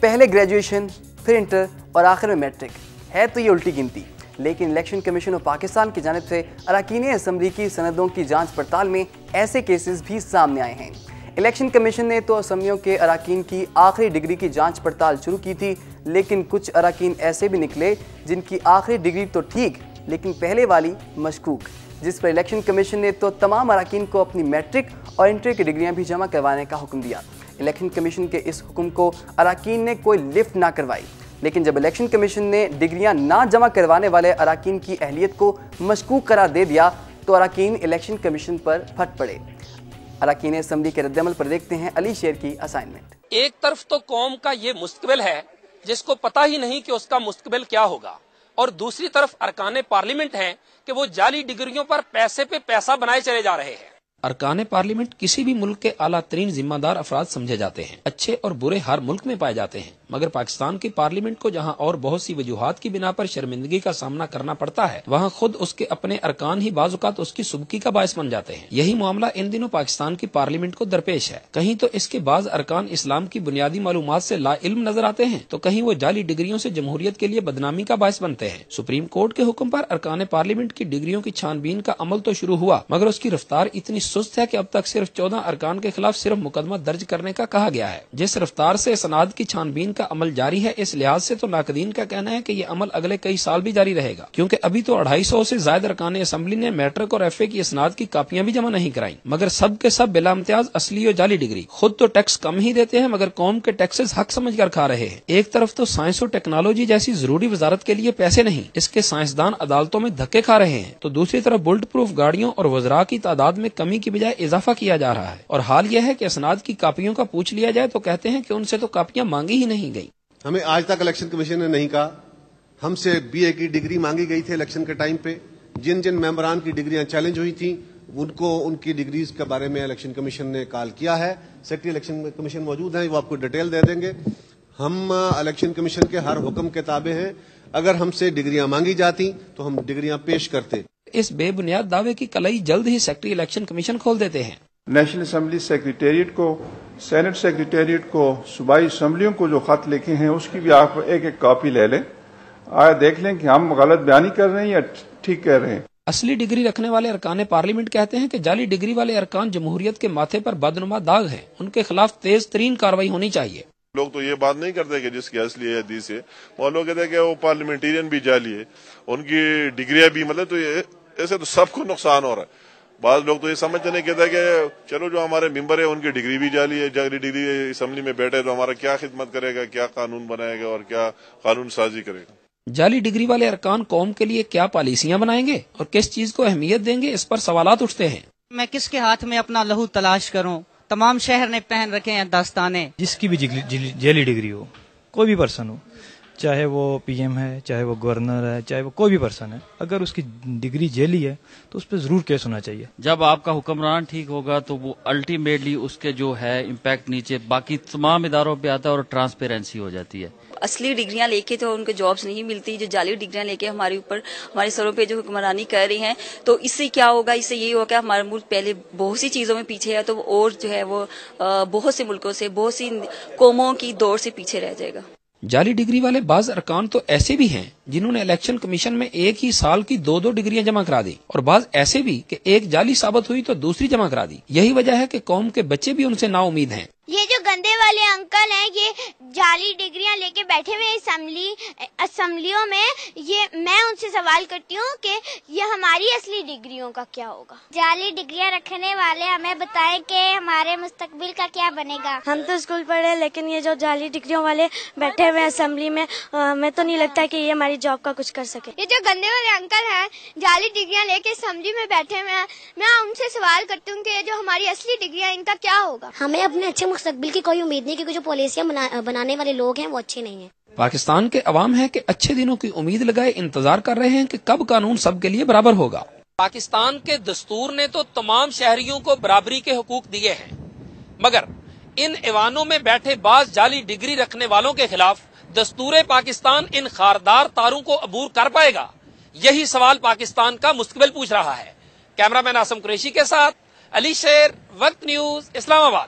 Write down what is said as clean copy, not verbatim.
पहले ग्रेजुएशन, फिर इंटर और आखिर में मैट्रिक। है तो ये उल्टी गिनती, लेकिन इलेक्शन कमीशन ऑफ पाकिस्तान की जानिब से अरकान असम्बली की सनदों की जांच पड़ताल में ऐसे केसेस भी सामने आए हैं। इलेक्शन कमीशन ने तो असम्बलियों के अरकान की आखिरी डिग्री की जांच पड़ताल शुरू की थी, लेकिन कुछ अरकान ऐसे भी निकले जिनकी आखिरी डिग्री तो ठीक लेकिन पहले वाली मशकूक, जिस पर इलेक्शन कमीशन ने तो तमाम अरकान को अपनी मैट्रिक और इंटर की डिग्रियां भी जमा करवाने का हुक्म दिया। इलेक्शन कमीशन के इस हुक्म को अरकान ने कोई लिफ्ट ना करवाई, लेकिन जब इलेक्शन कमीशन ने डिग्रियां ना जमा करवाने वाले अरकान की अहलियत को मशकूक करार दे दिया तो अरकान इलेक्शन कमीशन पर फट पड़े। अरकान असम्बली के रद्दअमल पर देखते हैं अली शेर की असाइनमेंट। एक तरफ तो कौम का ये मुस्तकबिल है जिसको पता ही नहीं कि उसका मुस्तकबिल क्या होगा, और दूसरी तरफ अरकान पार्लियामेंट हैं कि वो जाली डिग्रियों पर पैसे पे पैसा बनाए चले जा रहे हैं। अरकान पार्लियामेंट किसी भी मुल्क के आला तरीन जिम्मेदार अफराद समझे जाते हैं, अच्छे और बुरे हर मुल्क में पाए जाते हैं, मगर पाकिस्तान की पार्लियामेंट को जहां और बहुत सी वजूहात की बिना पर शर्मिंदगी का सामना करना पड़ता है, वहां खुद उसके अपने अरकान ही बाज़-औक़ात उसकी सुबकी का बायस बन जाते हैं। यही मामला इन दिनों पाकिस्तान की पार्लियामेंट को दरपेश है। कहीं तो इसके बाज़ अरकान इस्लाम की बुनियादी मालूमात से लाइल्म नजर आते हैं, तो कहीं वो जाली डिग्रियों से जमहूरियत के लिए बदनामी का बायस बनते हैं। सुप्रीम कोर्ट के हुक्म पर अरकान पार्लियामेंट की डिग्रियों की छानबीन का अमल तो शुरू हुआ, मगर उसकी रफ्तार इतनी सुस्त है कि अब तक सिर्फ 14 अरकान के खिलाफ सिर्फ मुकदमा दर्ज करने का कहा गया है। जिस रफ्तार से सनाद की छानबीन का अमल जारी है, इस लिहाज से तो नाकदीन का कहना है कि ये अमल अगले कई साल भी जारी रहेगा, क्योंकि अभी तो 250 से ज्यादा अरकान असम्बली ने मैट्रिक और FA की इसनाद की कापियां भी जमा नहीं कराई, मगर सब के सब बिला इम्तियाज असली और जाली डिग्री। खुद तो टैक्स कम ही देते हैं, मगर कौम के टैक्सेस हक समझ कर खा रहे हैं। एक तरफ तो साइंस और टेक्नोलॉजी जैसी जरूरी वजारत के लिए पैसे नहीं, इसके साइंसदान अदालतों में धक्के खा रहे हैं, तो दूसरी तरफ बुलेट प्रूफ गाड़ियों और वज़रा की तादाद में कमी की बजाय इजाफा किया जा रहा है। और हाल यह है कि असनाद की कापियों का पूछ लिया जाए तो कहते हैं कि उनसे तो कापियां मांगी ही नहीं गई। हमें आज तक इलेक्शन कमीशन ने नहीं कहा। हमसे BA की डिग्री मांगी गई थी इलेक्शन के टाइम पे। जिन जिन मेंबरान की डिग्रियां चैलेंज हुई थी उनको उनकी डिग्रीज के बारे में इलेक्शन कमीशन ने कॉल किया है। सेक्रेटरी इलेक्शन कमीशन मौजूद हैं, वो आपको डिटेल दे देंगे। हम इलेक्शन कमीशन के हर हुक्म के ताबे हैं। अगर हमसे डिग्रियां मांगी जाती तो हम डिग्रियां पेश करते। इस बेबुनियाद दावे की कलई जल्द ही सेक्रेटरी इलेक्शन कमीशन खोल देते हैं। नेशनल असम्बली सेक्रेटेरिएट को, सेनेट सेक्रेटेरिएट को, सूबाई असम्बलियों को जो खत लिखे हैं उसकी भी आप एक एक कॉपी ले लें, आया देख लें कि हम गलत बयानी कर रहे हैं या ठीक कह रहे हैं। असली डिग्री रखने वाले अरकान पार्लियामेंट कहते हैं कि जाली डिग्री वाले अरकान जमहूरियत के माथे पर बदनुमा दाग हैं, उनके खिलाफ तेज तरीन कार्रवाई होनी चाहिए। लोग तो ये बात नहीं करते कि जिसकी असली है हदीस है, वो लोग कहते हैं कि वो पार्लियामेंटेरियन भी जाली है, उनकी डिग्रियां भी, मतलब तो ऐसे तो सबको नुकसान हो रहा है। बाद लोग तो ये समझते नहीं, कहते कि चलो जो हमारे मेंबर है उनकी डिग्री भी जाली है, जाली डिग्री असम्बली में बैठे तो हमारा क्या खिदमत करेगा, क्या कानून बनाएगा और क्या कानून साजी करेगा। जाली डिग्री वाले अरकान कौम के लिए क्या पॉलिसियां बनाएंगे और किस चीज को अहमियत देंगे, इस पर सवालात उठते हैं। मैं किसके हाथ में अपना लहू तलाश करूं? तमाम शहर ने पहन रखे हैं दस्ताने। जिसकी भी जाली डिग्री हो, कोई भी पर्सन हो, चाहे वो PM है, चाहे वो गवर्नर है, चाहे वो कोई भी पर्सन है, अगर उसकी डिग्री जेली है तो उस पर जरूर केस होना चाहिए। जब आपका हुक्मरान ठीक होगा तो वो अल्टीमेटली उसके जो है इम्पैक्ट नीचे बाकी तमाम इदारों पे आता है और ट्रांसपेरेंसी हो जाती है। असली डिग्रियां लेके तो उनको जॉब्स नहीं मिलती, जो जाली डिग्रियां लेके हमारे ऊपर हमारे सरों पे जो हुक्मरानी कर रही हैं, तो इससे क्या होगा? इससे यही होगा हमारा मुल्क पहले बहुत सी चीजों में पीछे है, तो और जो है वो बहुत से मुल्कों से, बहुत सी कौमों की दौड़ से पीछे रह जाएगा। जाली डिग्री वाले बाज अरकान तो ऐसे भी हैं जिन्होंने इलेक्शन कमीशन में एक ही साल की 2-2 डिग्रियां जमा करा दी, और बाज ऐसे भी कि एक जाली साबित हुई तो दूसरी जमा करा दी। यही वजह है कि कौम के बच्चे भी उनसे नाउमीद हैं। ये जो गंदे वाले अंकल हैं, ये जाली डिग्रियां लेके बैठे हुए असम्बलियों में, ये मैं उनसे सवाल करती हूँ कि ये हमारी असली डिग्रियों का क्या होगा? जाली डिग्रियां रखने वाले हमें बताएं कि हमारे मुस्तकबिल का क्या बनेगा। हम तो स्कूल पढ़े, लेकिन ये जो जाली डिग्रियों वाले बैठे हुए असम्बली में, हमें तो नहीं लगता कि ये हमारी जॉब का कुछ कर सके। ये जो गंदे वाले अंकल हैं, जाली डिग्रियां लेके असम्बली में बैठे हुए हैं, मैं उनसे सवाल करती हूँ कि ये जो हमारी असली डिग्रियां, इनका क्या होगा? हमें अपने अच्छे मुस्तकबिल की कोई उम्मीद नहीं, क्योंकि जो पॉलिसियां बनाने वाले लोग हैं वो अच्छे नहीं हैं। पाकिस्तान के अवाम है कि अच्छे दिनों की उम्मीद लगाए इंतजार कर रहे हैं कि कब कानून सबके लिए बराबर होगा। पाकिस्तान के दस्तूर ने तो तमाम शहरियों को बराबरी के हुकूक दिए हैं, मगर इन ऐवानों में बैठे बाज जाली डिग्री रखने वालों के खिलाफ दस्तूर पाकिस्तान इन खारदार तारों को अबूर कर पाएगा? यही सवाल पाकिस्तान का मुस्तकबिल पूछ रहा है। कैमरामैन आसम कुरैशी के साथ अली शेर, वक्त न्यूज, इस्लामाबाद।